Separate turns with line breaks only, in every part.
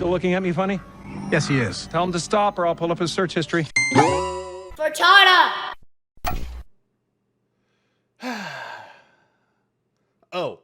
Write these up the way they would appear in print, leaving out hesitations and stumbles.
Still looking at me funny?
Yes, he is.
Tell him to stop or I'll pull up his search history.
Frittata!
Oh,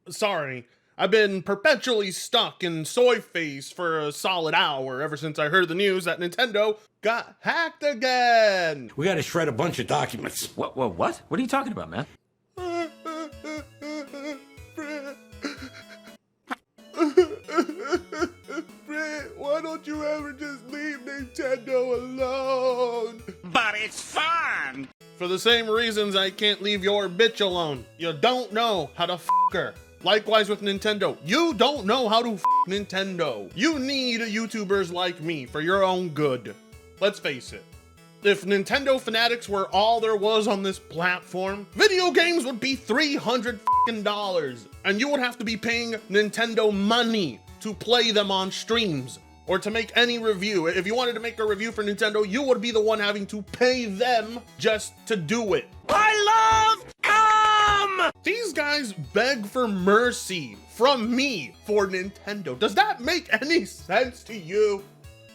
sorry. I've been perpetually stuck in soy face for a solid hour ever since I heard the news that Nintendo got hacked again.
We gotta shred a bunch of documents.
What? What are you talking about, man?
Why don't you ever just leave Nintendo alone?
But it's fun!
For the same reasons I can't leave your bitch alone. You don't know how to f her. Likewise with Nintendo. You don't know how to f Nintendo. You need YouTubers like me for your own good. Let's face it. If Nintendo fanatics were all there was on this platform, video games would be $300 and you would have to be paying Nintendo money to play them on streams or to make any review. If you wanted to make a review for Nintendo, you would be the one having to pay them just to do it.
I love
These guys beg for mercy from me for Nintendo. Does that make any sense to you?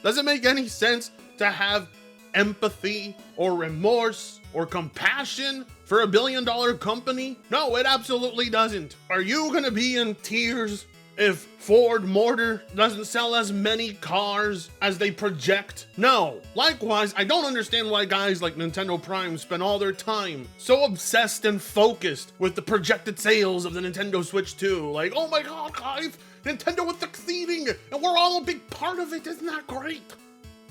Does it make any sense to have empathy or remorse or compassion for $1 billion company? No, it absolutely doesn't. Are you gonna be in tears if Ford Motor doesn't sell as many cars as they project? No. Likewise, I don't understand why guys like Nintendo Prime spend all their time so obsessed and focused with the projected sales of the Nintendo Switch 2. Like, oh my god, guys, Nintendo is succeeding and we're all a big part of it. Isn't that great?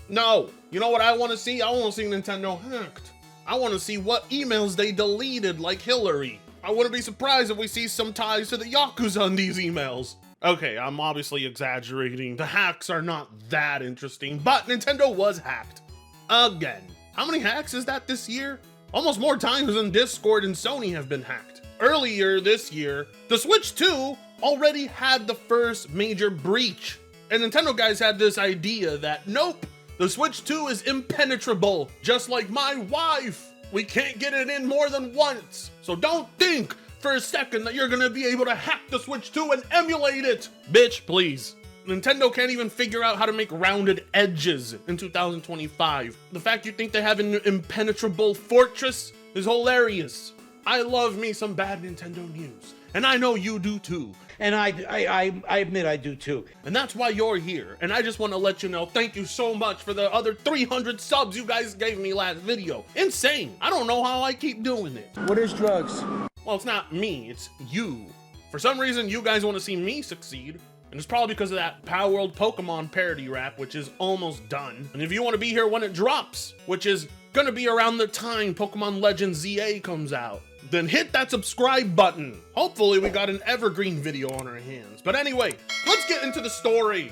No. You know what I want to see? I want to see Nintendo hacked. I want to see what emails they deleted, like Hillary. I wouldn't be surprised if we see some ties to the Yakuza on these emails. Okay, I'm obviously exaggerating. The hacks are not that interesting, but Nintendo was hacked. Again. How many hacks is that this year? Almost more times than Discord and Sony have been hacked. Earlier this year, the Switch 2 already had the first major breach. And Nintendo guys had this idea that, nope, the Switch 2 is impenetrable, just like my wife. We can't get it in more than once. So don't think for a second that you're gonna be able to hack the Switch 2 and emulate it. Bitch, please. Nintendo can't even figure out how to make rounded edges in 2025. The fact you think they have an impenetrable fortress is hilarious. I love me some bad Nintendo news, and I know you do too.
And I admit I do too.
And that's why you're here. And I just want to let you know, thank you so much for the other 300 subs you guys gave me last video. Insane. I don't know how I keep doing it.
What is drugs?
Well, it's not me, it's you. For some reason, you guys want to see me succeed. And it's probably because of that Power World Pokemon parody rap, which is almost done. And if you want to be here when it drops, which is gonna be around the time Pokemon Legends ZA comes out, then hit that subscribe button. Hopefully we got an evergreen video on our hands. But anyway, let's get into the story.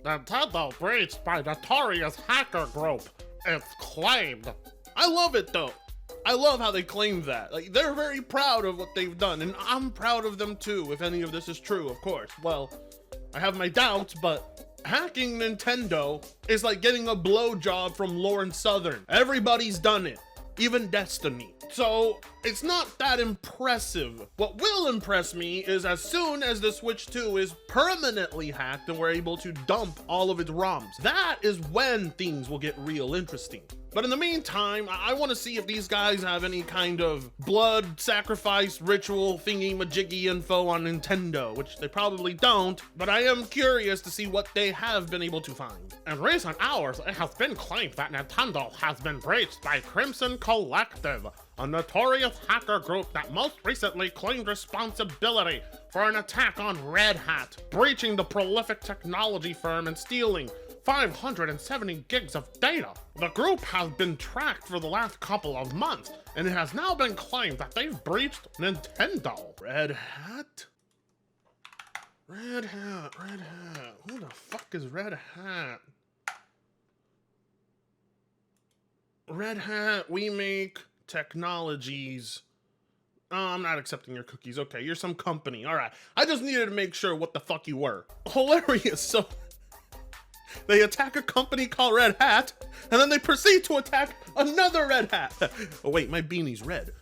Nintendo breached by notorious hacker group. It's claimed. I love it though. I love how they claim that. Like, they're very proud of what they've done, and I'm proud of them too, if any of this is true, of course. Well, I have my doubts, but hacking Nintendo is like getting a blowjob from Lauren Southern. Everybody's done it, even Destiny. So it's not that impressive. What will impress me is as soon as the Switch 2 is permanently hacked and we're able to dump all of its ROMs, that is when things will get real interesting. But in the meantime, I want to see if these guys have any kind of blood sacrifice ritual thingy-majiggy info on Nintendo, which they probably don't, but I am curious to see what they have been able to find. In recent hours, it has been claimed that Nintendo has been breached by Crimson Collective, a notorious hacker group that most recently claimed responsibility for an attack on Red Hat, breaching the prolific technology firm and stealing 570 gigs of data. The group has been tracked for the last couple of months, and it has now been claimed that they've breached Nintendo. Red Hat? Red Hat. Who the fuck is Red Hat? Red Hat, we make technologies. Oh, I'm not accepting your cookies. Okay, you're some company. All right. I just needed to make sure what the fuck you were. Hilarious. So they attack a company called Red Hat, and then they proceed to attack another Red Hat. Oh wait, my beanie's red.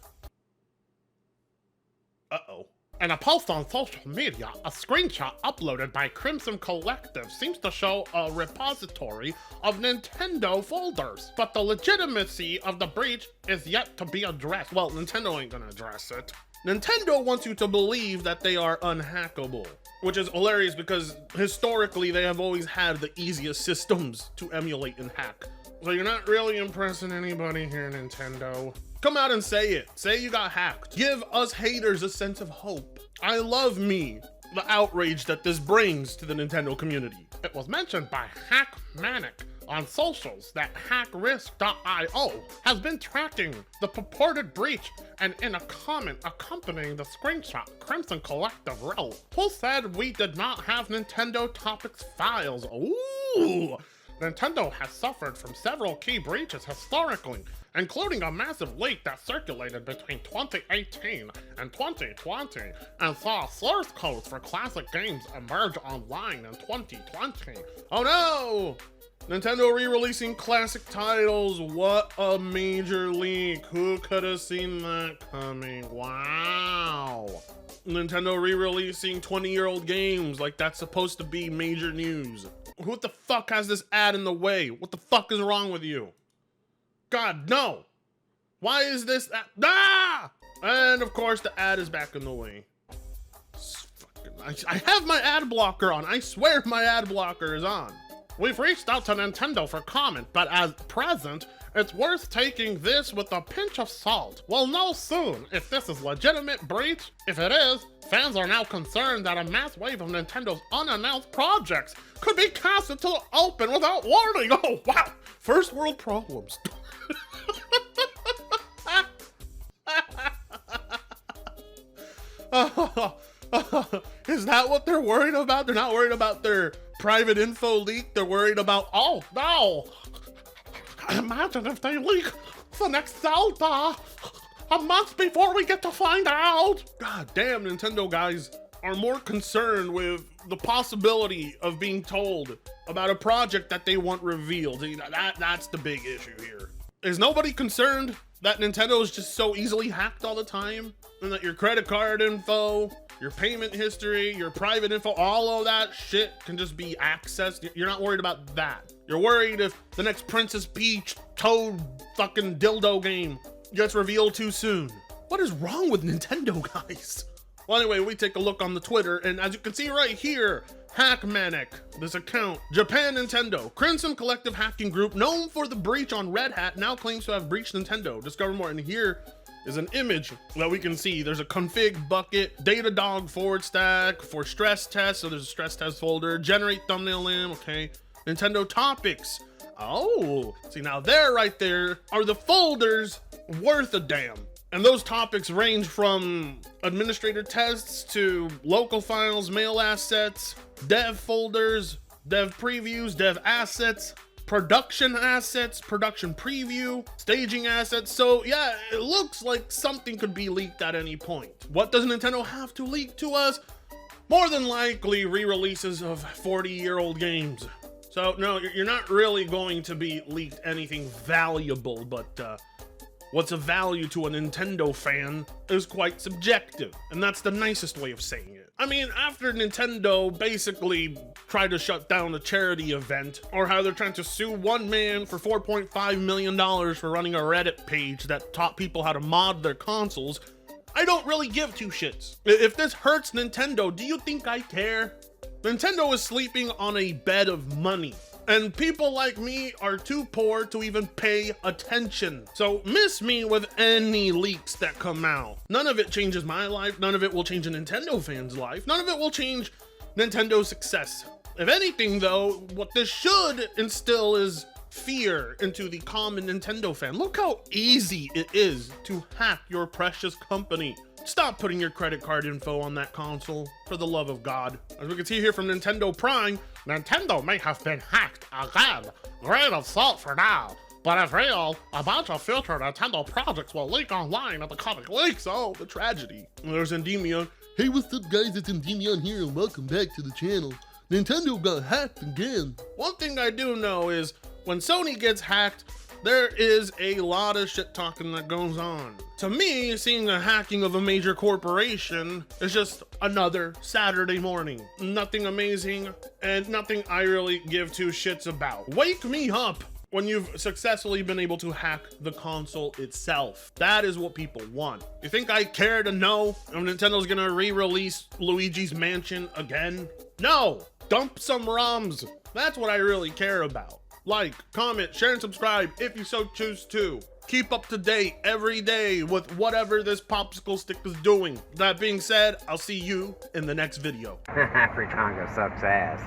Uh-oh. In a post on social media, a screenshot uploaded by Crimson Collective seems to show a repository of Nintendo folders, but the legitimacy of the breach is yet to be addressed. Well, Nintendo ain't gonna address it. Nintendo wants you to believe that they are unhackable, which is hilarious because historically they have always had the easiest systems to emulate and hack. So you're not really impressing anybody here, Nintendo. Come out and say it. Say you got hacked. Give us haters a sense of hope. I love the outrage that this brings to the Nintendo community. It was mentioned by Hackmanic on socials that HackRisk.io has been tracking the purported breach, and in a comment accompanying the screenshot, Crimson Collective wrote, "Who said we did not have Nintendo Topics files?" Ooh! Nintendo has suffered from several key breaches historically, including a massive leak that circulated between 2018 and 2020 and saw source codes for classic games emerge online in 2020. Oh no! Nintendo re-releasing classic titles. What a major leak. Who could have seen that coming? Wow. Nintendo re-releasing 20-year-old games like that's supposed to be major news. Who the fuck has this ad in the way? What the fuck is wrong with you? God, no! Why is this ad? Ah! And of course the ad is back in the way. I have my ad blocker on. I swear my ad blocker is on. We've reached out to Nintendo for comment, but as present, it's worth taking this with a pinch of salt. We'll know soon if this is legitimate breach. If it is, fans are now concerned that a mass wave of Nintendo's unannounced projects could be cast into the open without warning. Oh, wow. First world problems. Is that what they're worried about? They're not worried about their private info leak. They're worried about, oh no, imagine if they leak the next Zelda a month before we get to find out. God damn, Nintendo guys are more concerned with the possibility of being told about a project that they want revealed. That's the big issue here. Is nobody concerned that Nintendo is just so easily hacked all the time? And that your credit card info, your payment history, your private info, all of that shit can just be accessed? You're not worried about that. You're worried if the next Princess Peach Toad fucking dildo game gets revealed too soon. What is wrong with Nintendo, guys? Well, anyway, we take a look on the Twitter, and as you can see right here, Hackmanic, this account, Japan Nintendo, Crimson Collective hacking group known for the breach on Red Hat, now claims to have breached Nintendo. Discover more, and here is an image that we can see. There's a config bucket, Datadog forward stack for stress test, so there's a stress test folder, generate thumbnail in, okay, Nintendo Topics. Oh, see now there right there are the folders worth a damn. And those topics range from administrator tests to local files, mail assets, dev folders, dev previews, dev assets, production preview, staging assets. So yeah, it looks like something could be leaked at any point. What does Nintendo have to leak to us? More than likely re-releases of 40-year-old games. So no, you're not really going to be leaked anything valuable, but what's of value to a Nintendo fan is quite subjective, and that's the nicest way of saying it. I mean, after Nintendo basically tried to shut down a charity event, or how they're trying to sue one man for $4.5 million for running a Reddit page that taught people how to mod their consoles, I don't really give two shits. If this hurts Nintendo, do you think I care? Nintendo is sleeping on a bed of money, and people like me are too poor to even pay attention. So miss me with any leaks that come out. None of it changes my life. None of it will change a Nintendo fan's life. None of it will change Nintendo's success. If anything though, what this should instill is fear into the common Nintendo fan. Look how easy it is to hack your precious company. Stop putting your credit card info on that console, for the love of God. As we can see here from Nintendo Prime, Nintendo may have been hacked again. Grain of salt for now. But if real, a bunch of future Nintendo projects will leak online at the coming weeks. Oh, the tragedy. There's Endymion.
Hey, what's up guys, it's Endymion here and welcome back to the channel. Nintendo got hacked again.
One thing I do know is when Sony gets hacked, there is a lot of shit talking that goes on. To me, seeing the hacking of a major corporation is just another Saturday morning. Nothing amazing and nothing I really give two shits about. Wake me up when you've successfully been able to hack the console itself. That is what people want. You think I care to know if Nintendo's gonna re-release Luigi's Mansion again? No! Dump some ROMs. That's what I really care about. Like, comment, share, and subscribe if you so choose to. Keep up to date every day with whatever this popsicle stick is doing. That being said, I'll see you in the next video.
Fritongo sucks ass.